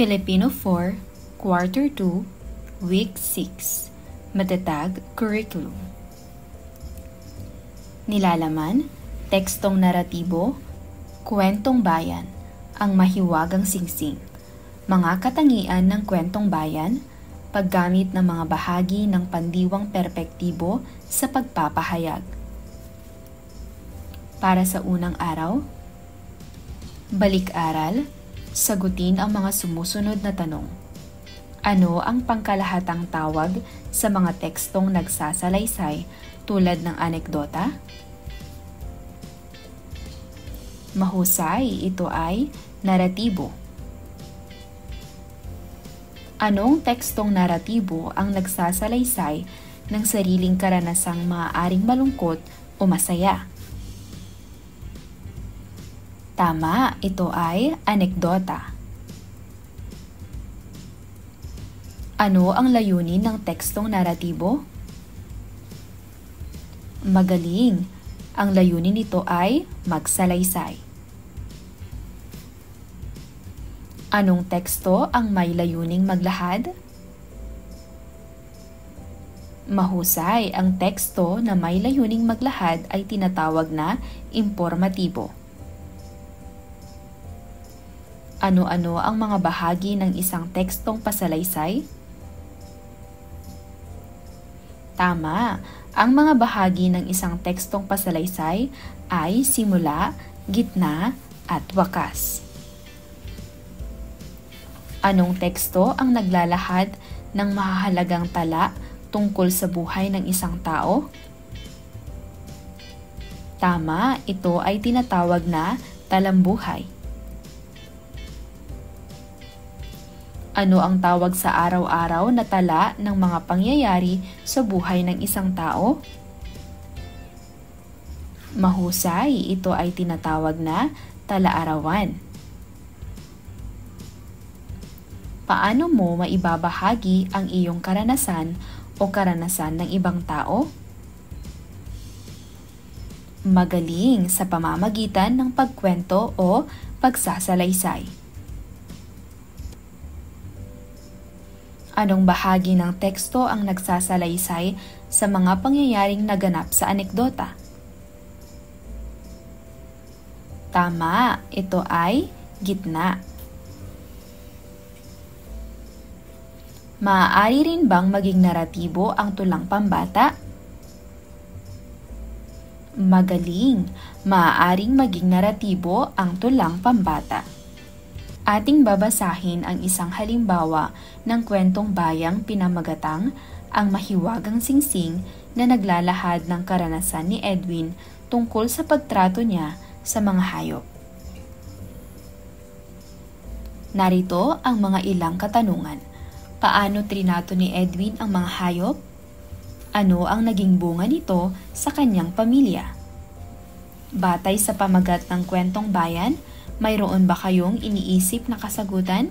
Filipino 4, Quarter 2, Week 6, Matatag Curriculum. Nilalaman, tekstong naratibo, kwentong bayan, ang mahiwagang singsing, mga katangian ng kwentong bayan, paggamit ng mga bahagi ng pandiwang perpektibo sa pagpapahayag. Para sa unang araw, balik-aral, sagutin ang mga sumusunod na tanong. Ano ang pangkalahatang tawag sa mga tekstong nagsasalaysay tulad ng anekdota? Mahusay, ito ay naratibo. Anong tekstong naratibo ang nagsasalaysay ng sariling karanasang maaaring malungkot o masaya? Tama, ito ay anekdota. Ano ang layunin ng tekstong naratibo? Magaling. Ang layunin nito ay magsalaysay. Anong teksto ang may layuning maglahad? Mahusay, ang teksto na may layuning maglahad ay tinatawag na impormatibo. Ano-ano ang mga bahagi ng isang tekstong pasalaysay? Tama, ang mga bahagi ng isang tekstong pasalaysay ay simula, gitna, at wakas. Anong teksto ang naglalahad ng mahahalagang tala tungkol sa buhay ng isang tao? Tama, ito ay tinatawag na talambuhay. Ano ang tawag sa araw-araw na tala ng mga pangyayari sa buhay ng isang tao? Mahusay, ito ay tinatawag na tala-arawan. Paano mo maibabahagi ang iyong karanasan o karanasan ng ibang tao? Magaling, sa pamamagitan ng pagkwento o pagsasalaysay. Anong bahagi ng teksto ang nagsasalaysay sa mga pangyayaring naganap sa anekdota? Tama, ito ay gitna. Maaari rin bang maging naratibo ang tulang pambata? Magaling, maaaring maging naratibo ang tulang pambata. Ating babasahin ang isang halimbawa ng kwentong bayang pinamagatang Ang Mahiwagang Singsing na naglalahad ng karanasan ni Edwin tungkol sa pagtrato niya sa mga hayop. Narito ang mga ilang katanungan. Paano trinato ni Edwin ang mga hayop? Ano ang naging bunga nito sa kanyang pamilya? Batay sa pamagat ng kwentong bayan, mayroon ba kayong iniisip na kasagutan?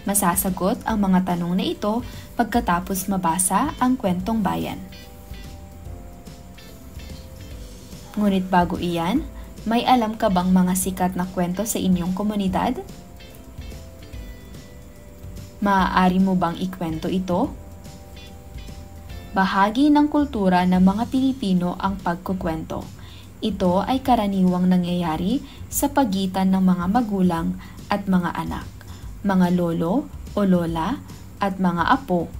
Masasagot ang mga tanong na ito pagkatapos mabasa ang kwentong bayan. Ngunit bago iyan, may alam ka bang mga sikat na kwento sa inyong komunidad? Maaari mo bang ikwento ito? Bahagi ng kultura ng mga Pilipino ang pagkukwento. Ito ay karaniwang nangyayari sa pagitan ng mga magulang at mga anak, mga lolo o lola at mga apo,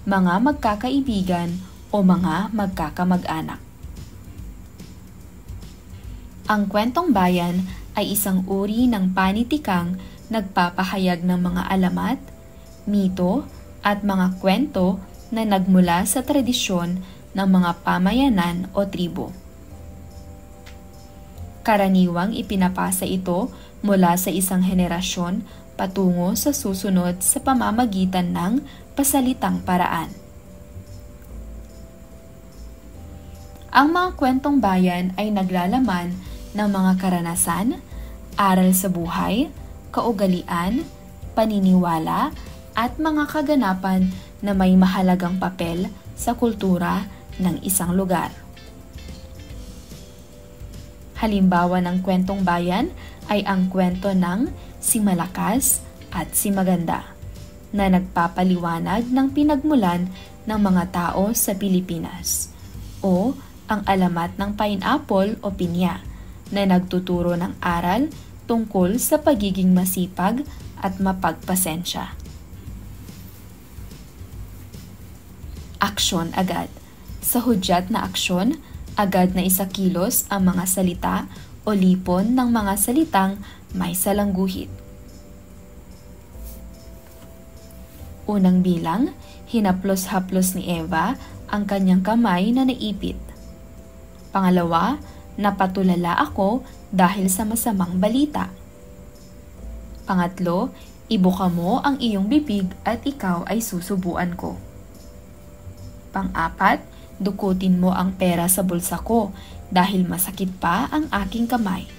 mga magkakaibigan o mga magkakamag-anak. Ang kwentong bayan ay isang uri ng panitikang nagpapahayag ng mga alamat, mito at mga kwento na nagmula sa tradisyon ng mga pamayanan o tribo. Karaniwang ipinapasa ito mula sa isang henerasyon patungo sa susunod sa pamamagitan ng pasalitang paraan. Ang mga kwentong bayan ay naglalaman ng mga karanasan, aral sa buhay, kaugalian, paniniwala, at mga kaganapan na may mahalagang papel sa kultura ng isang lugar. Halimbawa ng kwentong bayan ay ang kwento ng Si Malakas at si Maganda, na nagpapaliwanag ng pinagmulan ng mga tao sa Pilipinas, o ang alamat ng pineapple o pinya, na nagtuturo ng aral tungkol sa pagiging masipag at mapagpasensya. Aksyon agad. Sa hudyat na aksyon, agad na isakilos ang mga salita o lipon ng mga salitang may salangguhit. Unang bilang, hinaplos-haplos ni Eva ang kanyang kamay na naipit. Pangalawa, napatulala ako dahil sa masamang balita. Pangatlo, ibuka mo ang iyong bibig at ikaw ay susubuan ko. Pang-apat, dukutin mo ang pera sa bulsa ko dahil masakit pa ang aking kamay.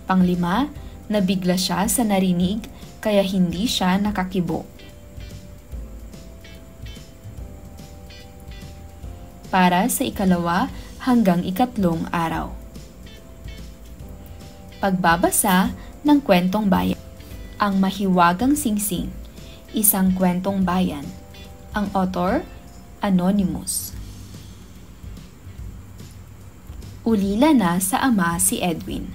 Panglima, nabigla siya sa narinig kaya hindi siya nakakibo. Para sa ikalawa hanggang ikatlong araw. Pagbabasa ng kwentong bayan. Ang Mahiwagang Singsing, isang kwentong bayan. Ang author, Anonymous. Ulila na sa ama si Edwin.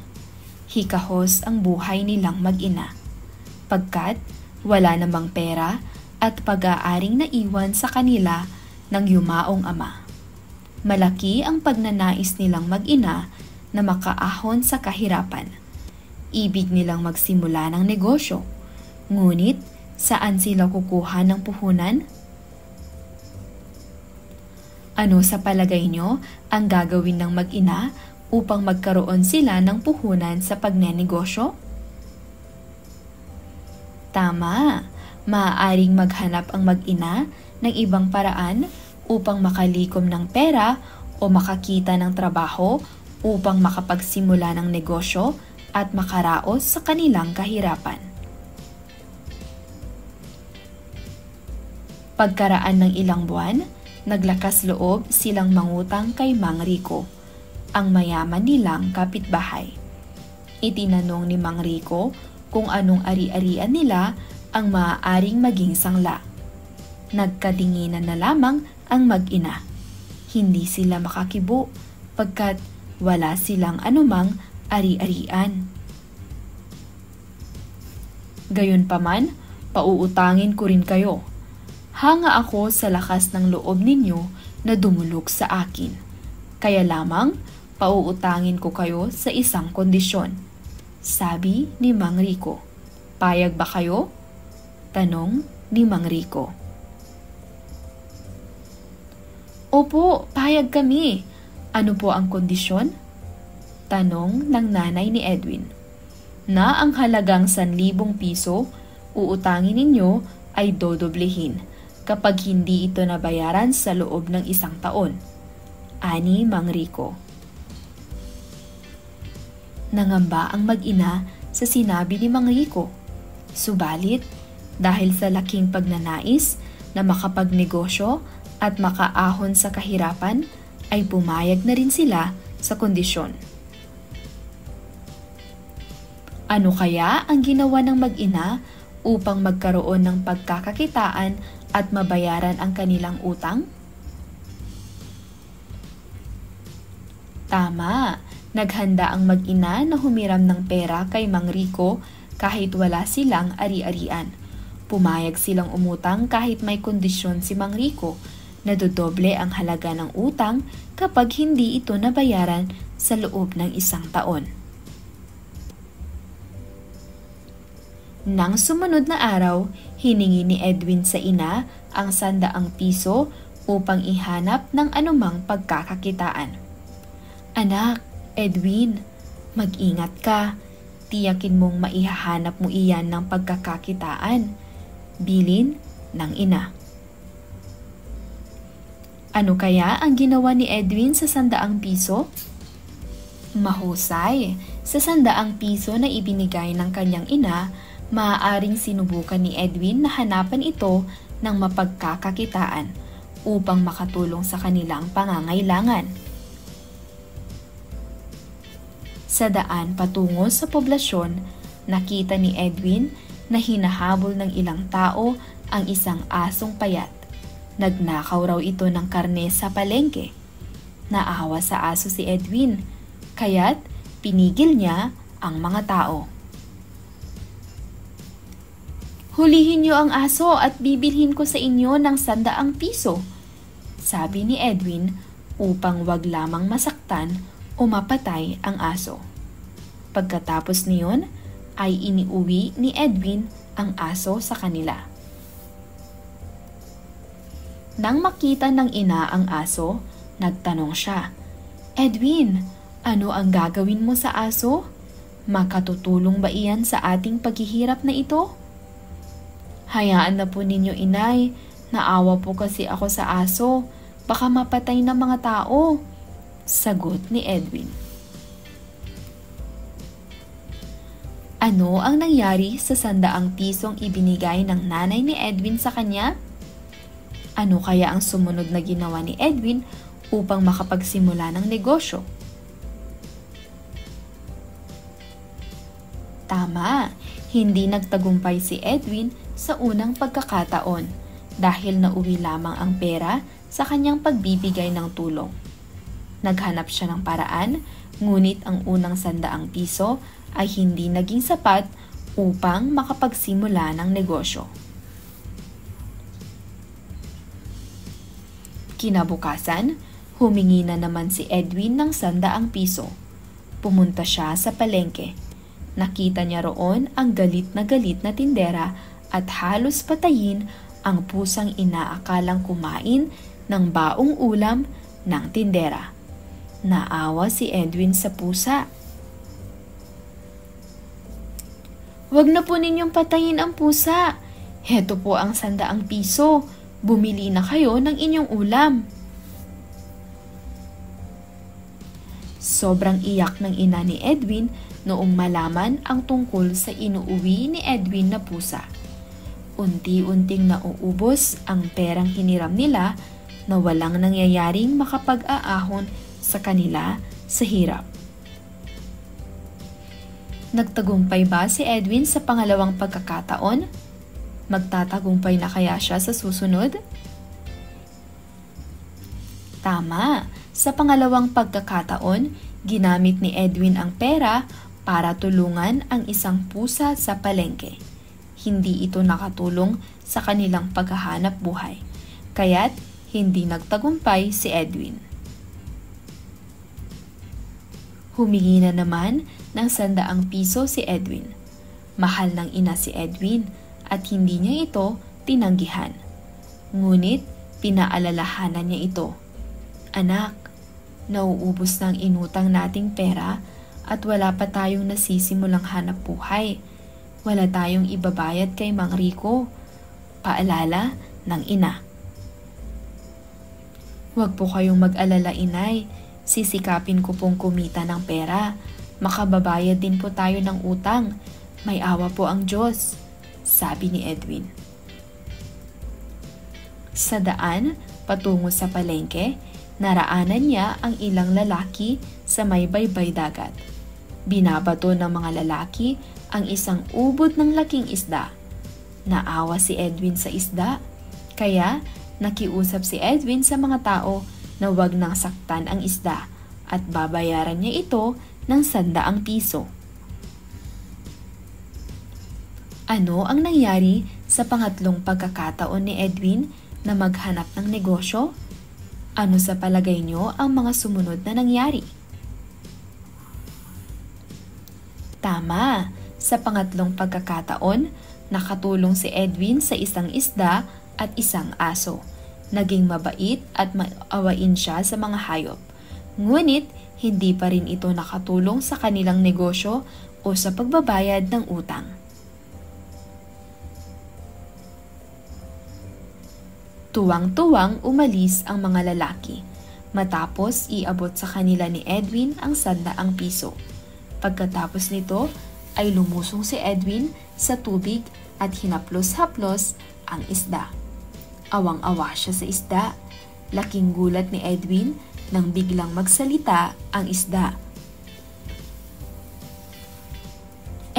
Hikahos ang buhay nilang mag-ina, pagkat wala namang pera at pag-aaring naiwan sa kanila ng yumaong ama. Malaki ang pagnanais nilang mag-ina na makaahon sa kahirapan. Ibig nilang magsimula ng negosyo, ngunit saan sila kukuha ng puhunan? Ano sa palagay nyo ang gagawin ng mag-ina upang magkaroon sila ng puhunan sa pagnenegosyo? Tama, maaaring maghanap ang mag-ina ng ibang paraan upang makalikom ng pera o makakita ng trabaho upang makapagsimula ng negosyo at makaraos sa kanilang kahirapan. Pagkaraan ng ilang buwan, naglakas loob silang mangutang kay Mang Rico, ang mayaman nilang kapitbahay. Itinanong ni Mang Rico kung anong ari-arian nila ang maaaring maging sangla. Nagkatinginan na lamang ang mag-ina. Hindi sila makakibo pagkat wala silang anumang ari-arian. Gayunpaman, pauutangin ko rin kayo. Hanga ako sa lakas ng loob ninyo na dumulog sa akin. Kaya lamang, pauutangin ko kayo sa isang kondisyon. Sabi ni Mang Rico. Payag ba kayo? Tanong ni Mang Rico. Opo, payag kami. Ano po ang kondisyon? Tanong ng nanay ni Edwin. Na ang halagang 1,000 piso, uutangin ninyo ay dodoblehin kapag hindi ito nabayaran sa loob ng 1 taon. Ani Mang Rico. Nangamba ang mag-ina sa sinabi ni Mang Rico. Subalit, dahil sa laking pagnanais na makapagnegosyo at makaahon sa kahirapan, ay pumayag na rin sila sa kondisyon. Ano kaya ang ginawa ng mag-ina upang magkaroon ng pagkakakitaan at mabayaran ang kanilang utang? Tama, naghanda ang mag-ina na humiram ng pera kay Mang Rico kahit wala silang ari-arian. Pumayag silang umutang kahit may kondisyon si Mang Rico na dodoble ang halaga ng utang kapag hindi ito nabayaran sa loob ng 1 taon. Nang sumunod na araw, hiningi ni Edwin sa ina ang 100 piso upang ihanap ng anumang pagkakakitaan. Anak, Edwin, mag-ingat ka. Tiyakin mong maihahanap mo iyan ng pagkakakitaan. Bilin ng ina. Ano kaya ang ginawa ni Edwin sa 100 piso? Mahusay. Sa 100 piso na ibinigay ng kanyang ina, maaaring sinubukan ni Edwin na hanapan ito ng mapagkakakitaan upang makatulong sa kanilang pangangailangan. Sa daan patungo sa poblasyon, Nakita ni Edwin na hinahabol ng ilang tao ang isang asong payat. Nagnakaw raw ito ng karne sa palengke. Naawa sa aso si Edwin, kaya't pinigil niya ang mga tao. "Hulihin niyo ang aso at bibilhin ko sa inyo ng 100 piso," sabi ni Edwin upang wag lamang masaktan o mapatay ang aso. Pagkatapos niyon ay iniuwi ni Edwin ang aso sa kanila. Nang makita ng ina ang aso, nagtanong siya, "Edwin, ano ang gagawin mo sa aso? Makatutulong ba iyan sa ating paghihirap na ito?" "Hayaan na po ninyo, inay. Naawa po kasi ako sa aso. Baka mapatay ng mga tao," sagot ni Edwin. Ano ang nangyari sa 100 pisong ibinigay ng nanay ni Edwin sa kanya? Ano kaya ang sumunod na ginawa ni Edwin upang makapagsimula ng negosyo? Tama, hindi nagtagumpay si Edwin sa unang pagkakataon dahil nauwi lamang ang pera sa kanyang pagbibigay ng tulong. Naghanap siya ng paraan, ngunit ang unang 100 piso ay hindi naging sapat upang makapagsimula ng negosyo. Kinabukasan, humingi na naman si Edwin ng 100 piso. Pumunta siya sa palengke. Nakita niya roon ang galit na tindera at halos patayin ang pusang inaakalang kumain ng baong ulam ng tindera. Naawa si Edwin sa pusa. "Wag na po ninyong patayin ang pusa. Heto po ang 100 piso. Bumili na kayo ng inyong ulam." Sobrang iyak ng ina ni Edwin noong malaman ang tungkol sa inuuwi ni Edwin na pusa. Unti-unting nauubos ang perang hiniram nila na walang nangyayaring makapag-aahon sa kanila sa hirap. Nagtagumpay ba si Edwin sa pangalawang pagkakataon? Magtatagumpay na kaya siya sa susunod? Tama, sa pangalawang pagkakataon, ginamit ni Edwin ang pera para tulungan ang isang pusa sa palengke. Hindi ito nakatulong sa kanilang paghahanap buhay, kaya't hindi nagtagumpay si Edwin. Humingi na naman ng 100 piso si Edwin. Mahal ng ina si Edwin at hindi niya ito tinanggihan. Ngunit pinaalalahanan niya ito, "Anak, nauubos ng inutang nating pera at wala pa tayong nasisimulang hanap buhay. Wala tayong ibabayad kay Mang Rico." Paalala ng ina. "Huwag po kayong mag-alala, inay. Sisikapin ko pong kumita ng pera. Makababayad din po tayo ng utang. May awa po ang Diyos," sabi ni Edwin. Sa daan, patungo sa palengke, naraanan niya ang ilang lalaki sa may baybay dagat. Binabato ng mga lalaki ang isang ubod ng laking isda. Naawa si Edwin sa isda, kaya nakiusap si Edwin sa mga tao na wag nang saktan ang isda at babayaran niya ito ng 100 piso. Ano ang nangyari sa pangatlong pagkakataon ni Edwin na maghanap ng negosyo? Ano sa palagay niyo ang mga sumunod na nangyari? Tama, sa pangatlong pagkakataon, nakatulong si Edwin sa isang isda at isang aso. Naging mabait at maawain siya sa mga hayop. Ngunit, hindi pa rin ito nakatulong sa kanilang negosyo o sa pagbabayad ng utang. Tuwang-tuwang umalis ang mga lalaki, matapos iabot sa kanila ni Edwin ang 100 piso. Pagkatapos nito ay lumusong si Edwin sa tubig at hinaplos-haplos ang isda. Awang-awa siya sa isda. Laking gulat ni Edwin nang biglang magsalita ang isda.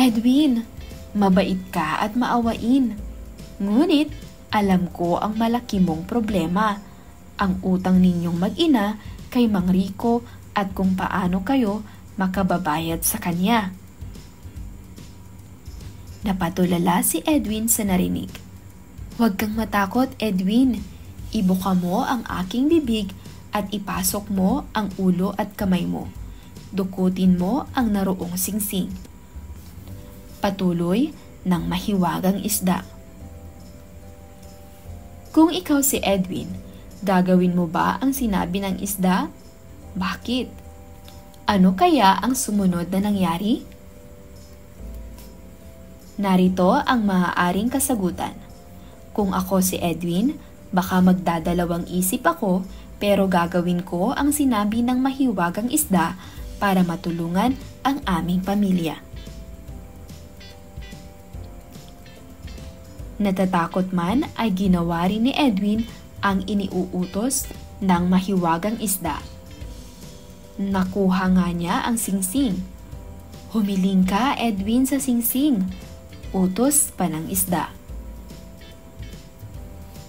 Edwin, mabait ka at maawain. Ngunit, alam ko ang malaki mong problema. Ang utang ninyong mag-ina kay Mang Rico at kung paano kayo makababayad sa kanya. Napatulala si Edwin sa narinig. Huwag kang matakot, Edwin. Ibuka mo ang aking bibig at ipasok mo ang ulo at kamay mo. Dukutin mo ang naroong singsing. Patuloy ng mahiwagang isda. Kung ikaw si Edwin, gagawin mo ba ang sinabi ng isda? Bakit? Ano kaya ang sumunod na nangyari? Narito ang maaaring kasagutan. Kung ako si Edwin, baka magdadalawang isip ako pero gagawin ko ang sinabi ng mahiwagang isda para matulungan ang aming pamilya. Natatakot man ay ginawa rin ni Edwin ang iniuutos ng mahiwagang isda. Nakuha nga niya ang singsing. Humiling ka, Edwin, sa singsing. Utos pa ng isda.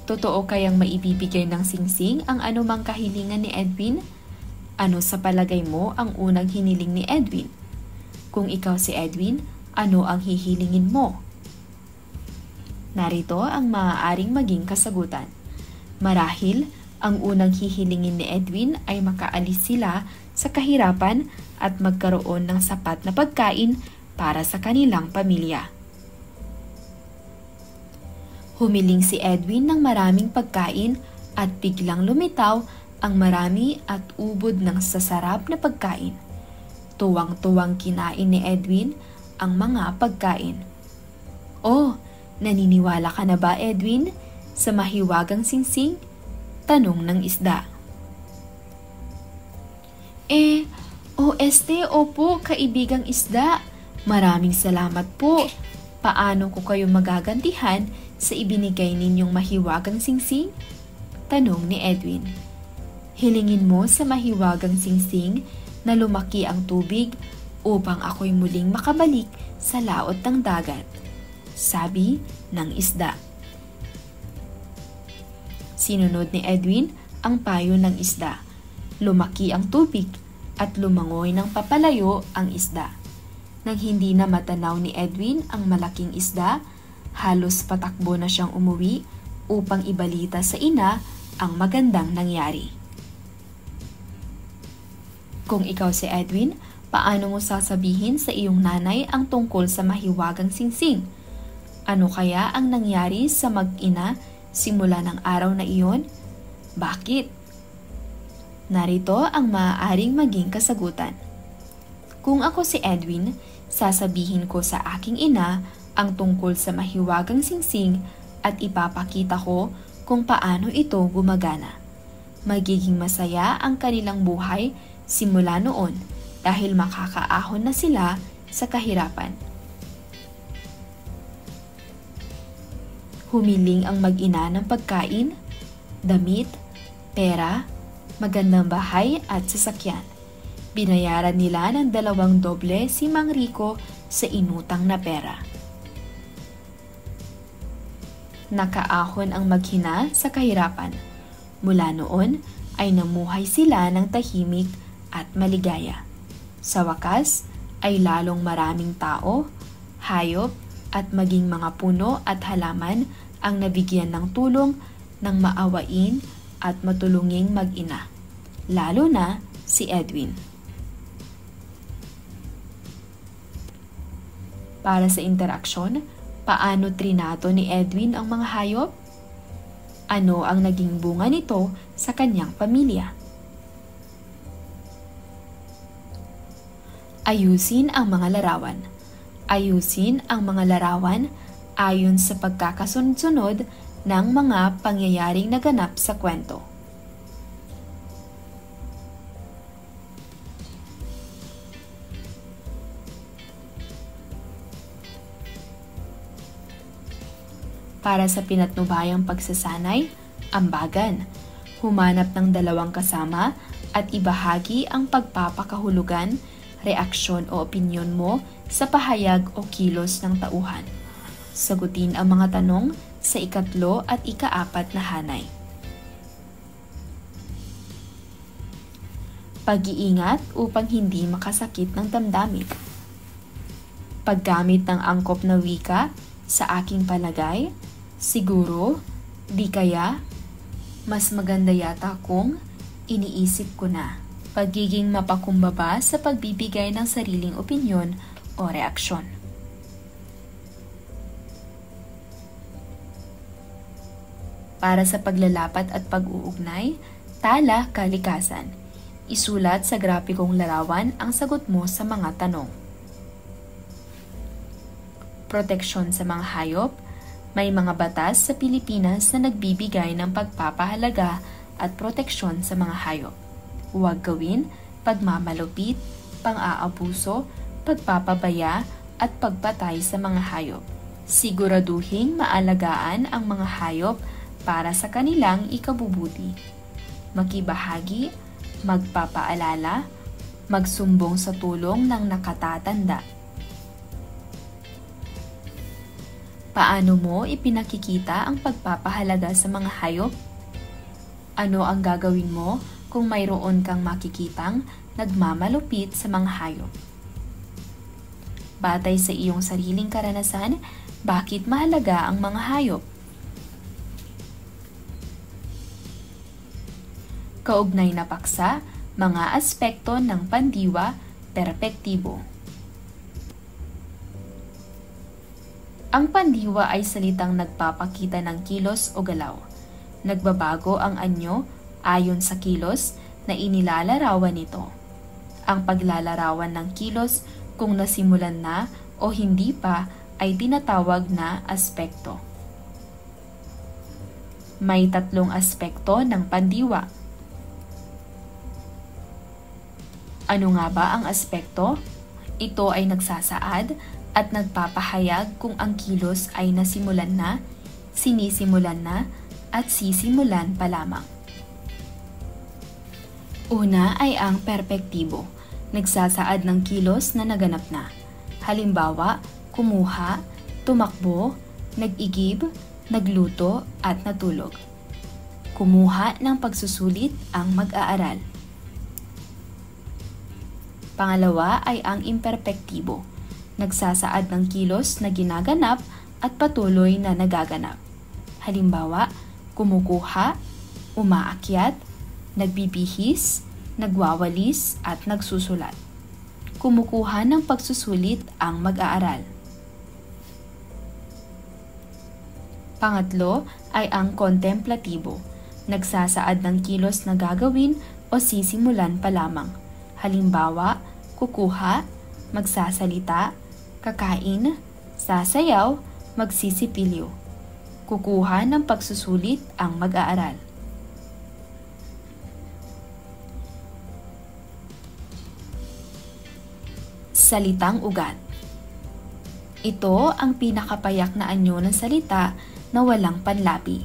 Totoo kayang maibibigay ng singsing ang anumang kahilingan ni Edwin? Ano sa palagay mo ang unang hiniling ni Edwin? Kung ikaw si Edwin, ano ang hihilingin mo? Narito ang maaaring maging kasagutan. Marahil, ang unang hihilingin ni Edwin ay makaalis sila sa kahirapan at magkaroon ng sapat na pagkain para sa kanilang pamilya. Humiling si Edwin ng maraming pagkain at biglang lumitaw ang marami at ubod ng sasarap na pagkain. Tuwang-tuwang kinain ni Edwin ang mga pagkain. Oh, naniniwala ka na ba, Edwin, sa mahiwagang singsing? Tanong ng isda. Opo, kaibigang isda. Maraming salamat po. Paano ko kayo magagantihan sa ibinigay ninyong mahiwagang singsing? Tanong ni Edwin. Hilingin mo sa mahiwagang singsing na lumaki ang tubig upang ako'y muling makabalik sa laot ng dagat. Sabi ng isda. Sinunod ni Edwin ang payo ng isda. Lumaki ang tubig at lumangoy ng papalayo ang isda. Nang hindi na matanaw ni Edwin ang malaking isda, halos patakbo na siyang umuwi upang ibalita sa ina ang magandang nangyari. Kung ikaw si Edwin, paano mo sasabihin sa iyong nanay ang tungkol sa mahiwagang singsing? Ano kaya ang nangyari sa mag-ina simula ng araw na iyon? Bakit? Narito ang maaaring maging kasagutan. Kung ako si Edwin, sasabihin ko sa aking ina ang tungkol sa mahiwagang singsing at ipapakita ko kung paano ito gumagana. Magiging masaya ang kanilang buhay simula noon dahil makakaahon na sila sa kahirapan. Humiling ang mag-ina ng pagkain, damit, pera, magandang bahay at sasakyan. Binayaran nila ng 2 doble si Mang Rico sa inutang na pera. Nakaahon ang mag-ina sa kahirapan. Mula noon ay namuhay sila ng tahimik at maligaya. Sa wakas ay lalong maraming tao, hayop at maging mga puno at halaman ang nabigyan ng tulong ng maawain at matulunging mag-ina, lalo na si Edwin. Para sa interaksyon, paano trinato ni Edwin ang mga hayop? Ano ang naging bunga nito sa kanyang pamilya? Ayusin ang mga larawan. Ayusin ang mga larawan ayon sa pagkakasunod-sunod ng mga pangyayaring naganap sa kwento. Para sa pinatnubayang pagsasanay, ambagan, humanap ng 2 kasama at ibahagi ang pagpapakahulugan reaksyon o opinyon mo sa pahayag o kilos ng tauhan. Sagutin ang mga tanong sa ikatlo at ikaapat na hanay. Pag-iingat upang hindi makasakit ng damdamin. Paggamit ng angkop na wika, sa aking palagay, siguro, di kaya, mas maganda yata kung iniisip ko na. Pagiging mapakumbaba sa pagbibigay ng sariling opinyon o reaksyon. Para sa paglalapat at pag-uugnay, tala kalikasan. Isulat sa grapikong larawan ang sagot mo sa mga tanong. Proteksyon sa mga hayop. May mga batas sa Pilipinas na nagbibigay ng pagpapahalaga at proteksyon sa mga hayop. Huwag gawin pagmamalupit, pang-aabuso, pagpapabaya at pagpatay sa mga hayop. Siguraduhing maalagaan ang mga hayop para sa kanilang ikabubuti. Makibahagi, magpapaalala, magsumbong sa tulong ng nakatatanda. Paano mo ipinakikita ang pagpapahalaga sa mga hayop? Ano ang gagawin mo kung mayroon kang makikitang nagmamalupit sa mga hayop? Batay sa iyong sariling karanasan, bakit mahalaga ang mga hayop? Kaugnay na paksa, mga aspekto ng pandiwa, perpektibo. Ang pandiwa ay salitang nagpapakita ng kilos o galaw. Nagbabago ang anyo ayon sa kilos na inilalarawan nito. Ang paglalarawan ng kilos kung nasimulan na o hindi pa ay tinatawag na aspekto. May tatlong aspekto ng pandiwa. Ano nga ba ang aspekto? Ito ay nagsasaad at nagpapahayag kung ang kilos ay nasimulan na, sinisimulan na, at sisimulan pa lamang. Una ay ang perpektibo, nagsasaad ng kilos na naganap na. Halimbawa, kumuha, tumakbo, nag-igib, nagluto, at natulog. Kumuha ng pagsusulit ang mag-aaral. Pangalawa ay ang imperpektibo, nagsasaad ng kilos na ginaganap at patuloy na nagaganap. Halimbawa, kumukuha, umaakyat, nagbibihis, nagwawalis at nagsusulat. Kumukuha ng pagsusulit ang mag-aaral. Pangatlo ay ang kontemplatibo, nagsasaad ng kilos na gagawin o sisimulan pa lamang. Halimbawa, kukuha, magsasalita, kakain, sasayaw, magsisipilyo. Kukuha ng pagsusulit ang mag-aaral. Salitang ugat. Ito ang pinakapayak na anyo ng salita na walang panlapi,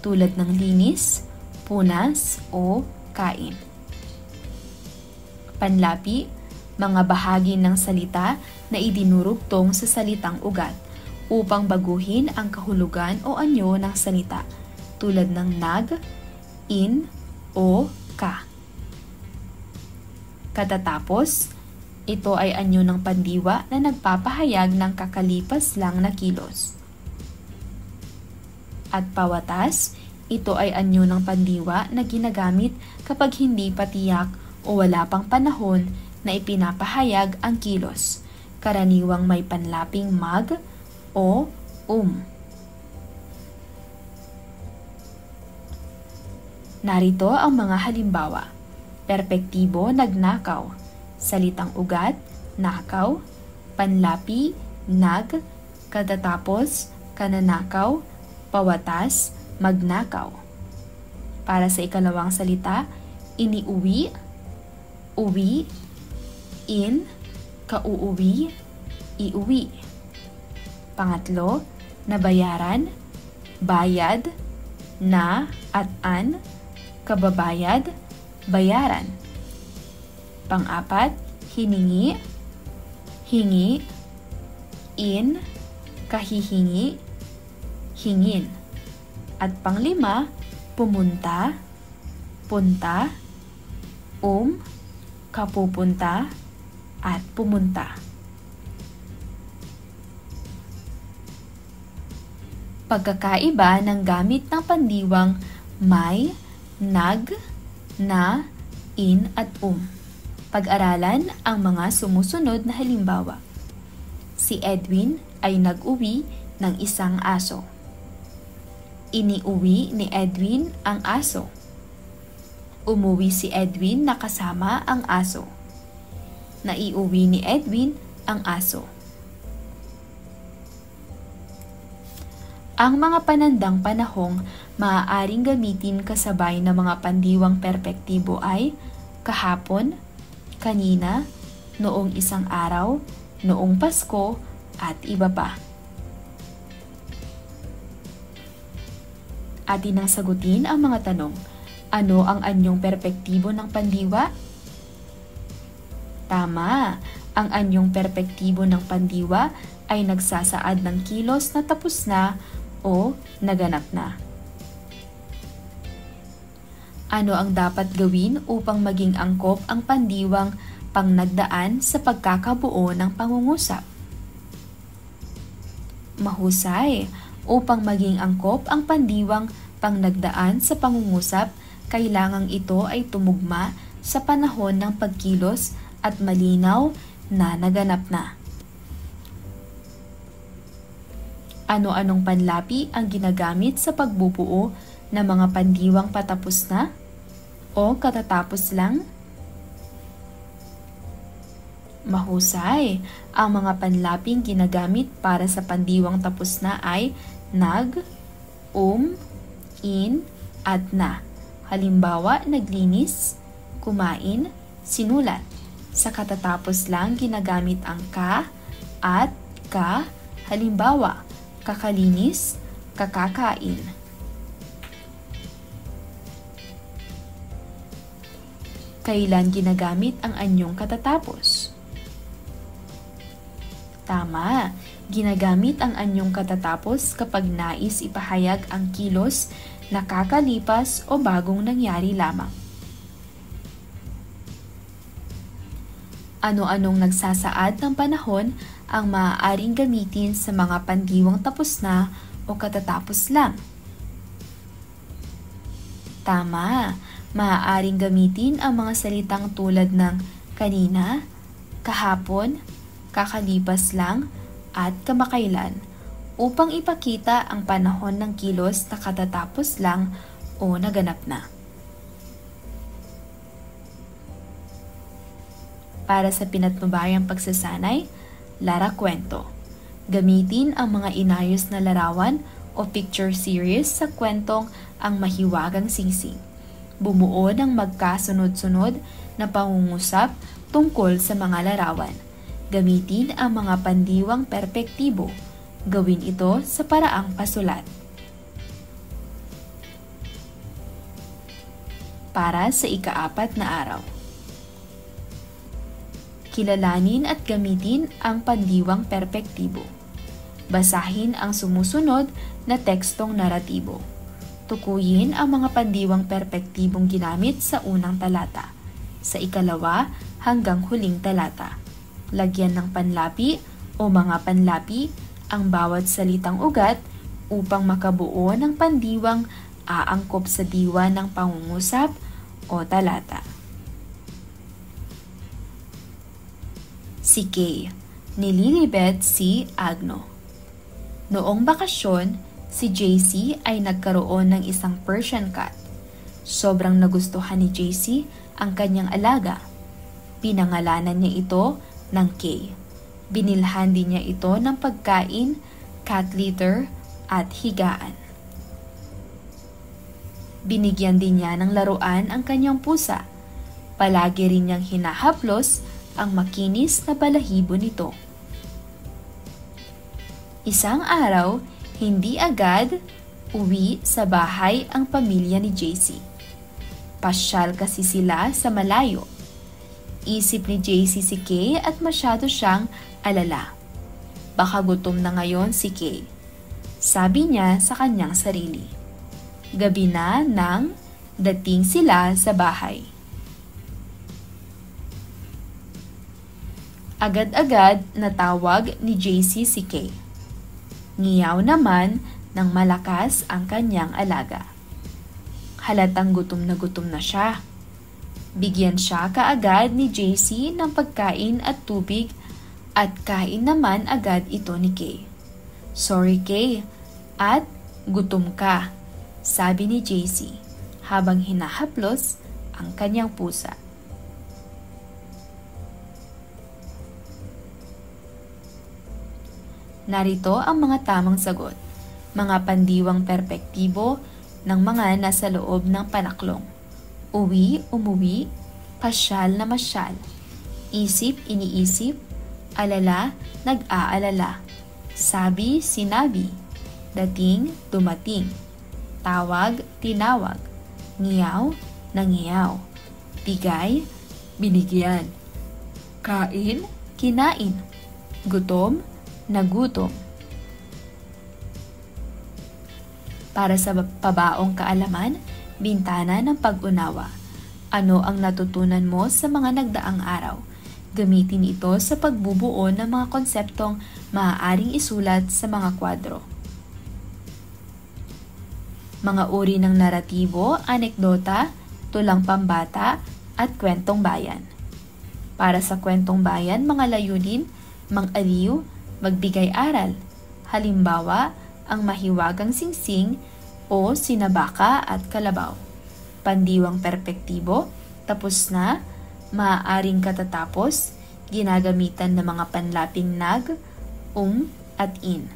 tulad ng linis, punas o kain. Panlapi, mga bahagi ng salita na idinurugtong sa salitang ugat upang baguhin ang kahulugan o anyo ng salita, tulad ng nag, in, o ka. Katatapos, ito ay anyo ng pandiwa na nagpapahayag ng kakalipas lang na kilos. At pawatas, ito ay anyo ng pandiwa na ginagamit kapag hindi pa tiyak o wala pang panahon na ipinapahayag ang kilos, karaniwang may panlaping mag o Narito ang mga halimbawa. Perpektibo, nagnakaw. Salitang ugat, nakaw. Panlapi, nag. Katatapos, kananakaw. Pawatas, magnakaw. Para sa ikalawang salita, iniuwi, uwi, in, kauuwi, iuwi. Pangatlo, nabayaran, bayad, na at an, kababayad, bayaran. Pang-apat, hiningi, hingi, in, kahihingi, hingin. At panglima, pumunta, punta, kapupunta, at pumunta. Pagkakaiba ng gamit ng pandiwang may, nag, na, in at Pag-aralan ang mga sumusunod na halimbawa. Si Edwin ay nag-uwi ng isang aso. Iniuwi ni Edwin ang aso. Umuwi si Edwin na kasama ang aso. Naiuwi ni Edwin ang aso. Ang mga panandang panahong maaaring gamitin kasabay ng mga pandiwang perpektibo ay kahapon, kanina, noong isang araw, noong Pasko, at iba pa. Atin nang sagutin ang mga tanong. Ano ang anyong perpektibo ng pandiwa? Tama! Ang anyong perpektibo ng pandiwa ay nagsasaad ng kilos na tapos na o naganap na. Ano ang dapat gawin upang maging angkop ang pandiwang pangnagdaan sa pagkakabuo ng pangungusap? Mahusay! Upang maging angkop ang pandiwang pangnagdaan sa pangungusap, kailangang ito ay tumugma sa panahon ng pagkilos at malinaw na naganap na. Ano-anong panlapi ang ginagamit sa pagbubuo ng mga pandiwang patapos na o katatapos lang? Mahusay! Ang mga panlaping ginagamit para sa pandiwang tapos na ay nag, in, at na. Halimbawa, naglinis, kumain, sinulat. Sa katatapos lang ginagamit ang ka, at, ka. Halimbawa, kakalinis, kakakain. Kailan ginagamit ang anyong katatapos? Tama! Ginagamit ang anyong katatapos kapag nais ipahayag ang kilos na kakalipas o bagong nangyari lamang. Ano-anong nagsasaad ng panahon ang maaaring gamitin sa mga pandiwang tapos na o katatapos lang? Tama! Maaaring gamitin ang mga salitang tulad ng kanina, kahapon, kakalipas lang, at kamakailan upang ipakita ang panahon ng kilos na katatapos lang o naganap na. Para sa pinatnubayang pagsasanay, Lara Kwento. Gamitin ang mga inayos na larawan o picture series sa kwentong Ang Mahiwagang Singsing. Bumuo ng magkasunod-sunod na pangungusap tungkol sa mga larawan. Gamitin ang mga pandiwang perpektibo. Gawin ito sa paraang pasulat. Para sa ika-4 na araw. Kilalanin at gamitin ang pandiwang perpektibo. Basahin ang sumusunod na tekstong naratibo. Tukuyin ang mga pandiwang perpektibong ginamit sa unang talata, sa ikalawa hanggang huling talata. Lagyan ng panlapi o mga panlapi ang bawat salitang ugat upang makabuo ng pandiwang aangkop sa diwa ng pangungusap o talata. Si Kay, ni Lilibet C. Agno. Noong bakasyon, si JC ay nagkaroon ng isang Persian cat. Sobrang nagustuhan ni JC ang kanyang alaga. Pinangalanan niya ito ng Kay. Binilhan din niya ito ng pagkain, cat litter, at higaan. Binigyan din niya ng laruan ang kanyang pusa. Palagi rin niyang hinahaplos ang makinis na balahibo nito. Isang araw, hindi agad uwi sa bahay ang pamilya ni JC. Pasyal kasi sila sa malayo. Isip ni JC si Kay at masyado siyang alala. Baka gutom na ngayon si Kay. Sabi niya sa kanyang sarili. Gabi na nang dating sila sa bahay. Agad-agad natawag ni JC si Kay. Ngiyaw naman ng malakas ang kanyang alaga. Halatang gutom na siya. Bigyan siya kaagad ni JC ng pagkain at tubig at kain naman agad ito ni Kay. Sorry Kay, at gutom ka, sabi ni JC habang hinahaplos ang kanyang pusa. Narito ang mga tamang sagot, mga pandiwang perpektibo ng mga nasa loob ng panaklong. Uwi, umuwi, pasyal na masyal, isip, iniisip, alala, nag-aalala, sabi, sinabi, dating, dumating, tawag, tinawag, ngiyaw, nangiyaw, bigay, binigyan, kain, kinain, gutom, nagutom. Para sa pabaong kaalaman, bintana ng pag-unawa. Ano ang natutunan mo sa mga nagdaang araw? Gamitin ito sa pagbubuo ng mga konseptong maaaring isulat sa mga kwadro. Mga uri ng naratibo, anekdota, tulang pambata, at kwentong bayan. Para sa kwentong bayan, mga layunin, mang-aliw, magbigay aral. Halimbawa, ang mahiwagang singsing o sinabaka at kalabaw. Pandiwang perpektibo, tapos na, maaaring katatapos, ginagamitan ng mga panlaping nag, at in.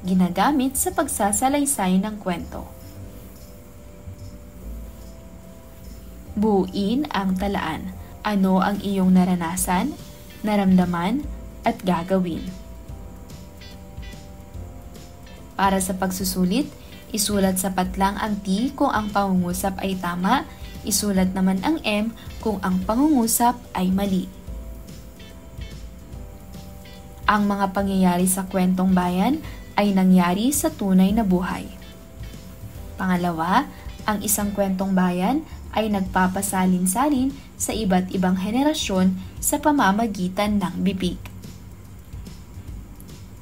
Ginagamit sa pagsasalaysay ng kwento. Buuin ang talaan. Ano ang iyong naranasan, naramdaman, at gagawin? Para sa pagsusulit, isulat sapat lang ang T kung ang pangungusap ay tama, isulat naman ang M kung ang pangungusap ay mali. Ang mga pangyayari sa kwentong bayan ay nangyari sa tunay na buhay. Pangalawa, ang isang kwentong bayan ay nagpapasalin-salin sa iba't ibang henerasyon sa pamamagitan ng bibig.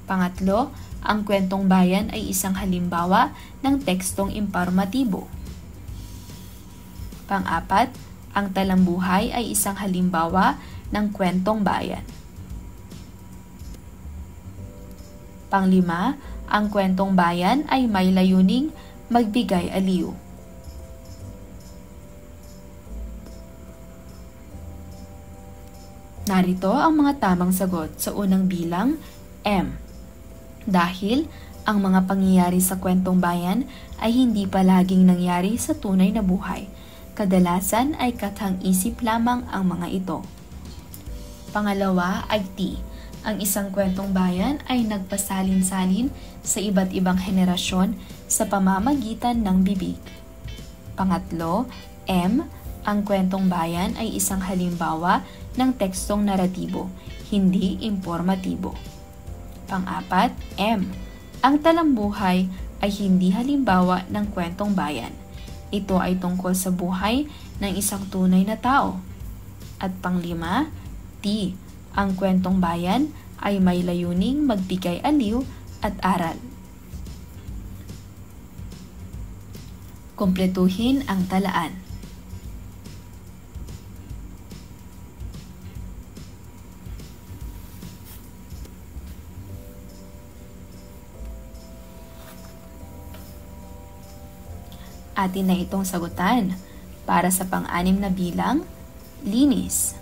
Pangatlo, ang kwentong bayan ay isang halimbawa ng tekstong impormatibo. Pang-apat, ang talambuhay ay isang halimbawa ng kwentong bayan. Pang-lima, ang kwentong bayan ay may layuning magbigay aliw. Narito ang mga tamang sagot sa unang bilang, M. Dahil ang mga pangyayari sa kwentong bayan ay hindi palaging nangyari sa tunay na buhay. Kadalasan ay kathang-isip lamang ang mga ito. Pangalawa ay T. Ang isang kwentong bayan ay nagpasalin-salin sa iba't ibang henerasyon sa pamamagitan ng bibig. Pangatlo, M. Ang kwentong bayan ay isang halimbawa ng tekstong naratibo, hindi impormatibo. Pang-apat, M. Ang talambuhay ay hindi halimbawa ng kwentong bayan. Ito ay tungkol sa buhay ng isang tunay na tao. At pang-lima, T. Ang kwentong bayan ay may layuning magbigay aliw at aral. Kumpletuhin ang talaan. Atin na itong sagutan. Para sa pang-anim na bilang, linis.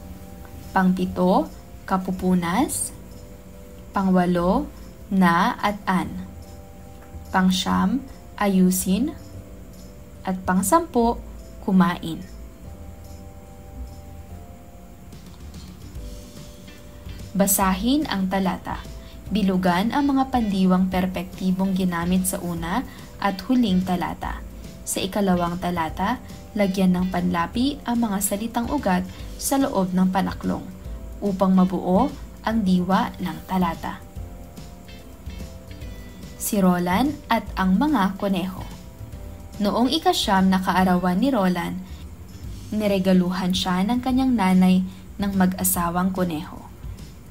Pang-pito, kapupunas. Pang-walo, na at an. Pang-siyam, ayusin. At pang-sampu, kumain. Basahin ang talata. Bilugan ang mga pandiwang perpektibong ginamit sa una at huling talata. Sa ikalawang talata, lagyan ng panlapi ang mga salitang ugat sa loob ng panaklong. upang mabuo ang diwa ng talata. Si Roland at ang mga kuneho. Noong ika-9 na kaarawan ni Roland, niregaluhan siya ng kanyang nanay ng mag-asawang kuneho.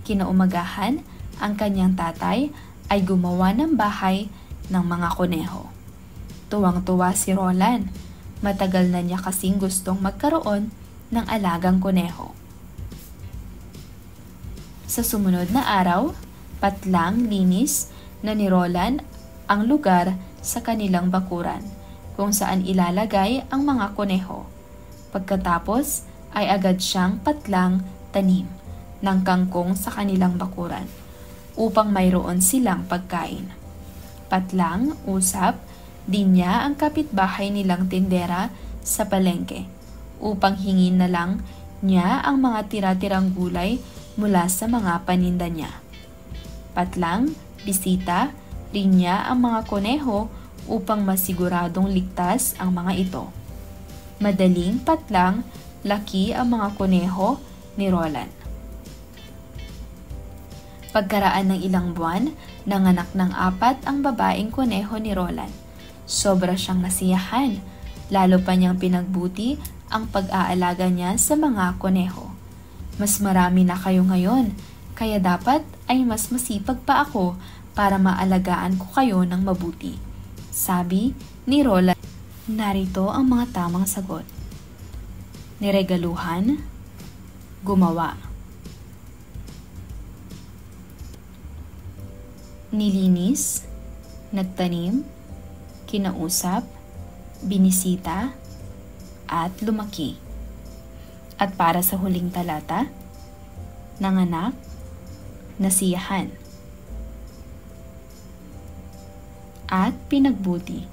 Kinaumagahan, ang kanyang tatay ay gumawa ng bahay ng mga kuneho. Tuwang-tuwa si Roland. Matagal na niya kasing gustong magkaroon ng alagang kuneho. Sa sumunod na araw, patlang linis na ni Roland ang lugar sa kanilang bakuran kung saan ilalagay ang mga kuneho. Pagkatapos ay agad siyang patlang tanim ng kangkong sa kanilang bakuran upang mayroon silang pagkain. Patlang, usap, din niya ang kapitbahay nilang tindera sa palengke upang hingin na lang niya ang mga tira-tirang gulay mula sa mga paninda niya. Patlang, bisita, rin niya ang mga kuneho upang masiguradong ligtas ang mga ito. Madaling patlang, laki ang mga kuneho ni Roland. Pagkaraan ng ilang buwan, nanganak ng 4 ang babaeng kuneho ni Roland. Sobra siyang nasiyahan, lalo pa niyang pinagbuti ang pag-aalaga niya sa mga kuneho. Mas marami na kayo ngayon, kaya dapat ay mas masipag pa ako para maalagaan ko kayo ng mabuti. Sabi ni Roland. Narito ang mga tamang sagot. Niregaluhan, gumawa. Nilinis, nagtanim, kinausap, binisita, at lumaki. At para sa huling talata, nanganak, nasiyahan, at pinagbuti.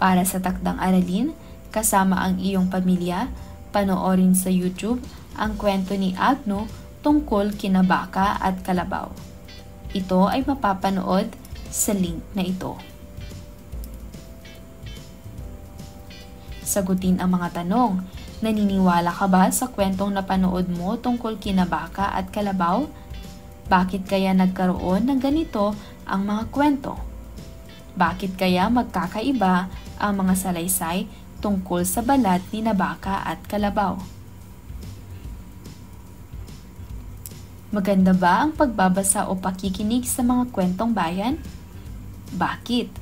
Para sa takdang aralin, kasama ang iyong pamilya, panoorin sa YouTube ang kwento ni Agno tungkol kina Baka at Kalabaw. Ito ay mapapanood sa link na ito. Sagutin ang mga tanong. Naniniwala ka ba sa kwentong napanood mo tungkol kina Baka at Kalabaw? Bakit kaya nagkaroon ng ganito ang mga kwento? Bakit kaya magkakaiba ang mga salaysay tungkol sa balat ni Baka at Kalabaw? Maganda ba ang pagbabasa o pakikinig sa mga kwentong bayan? Bakit?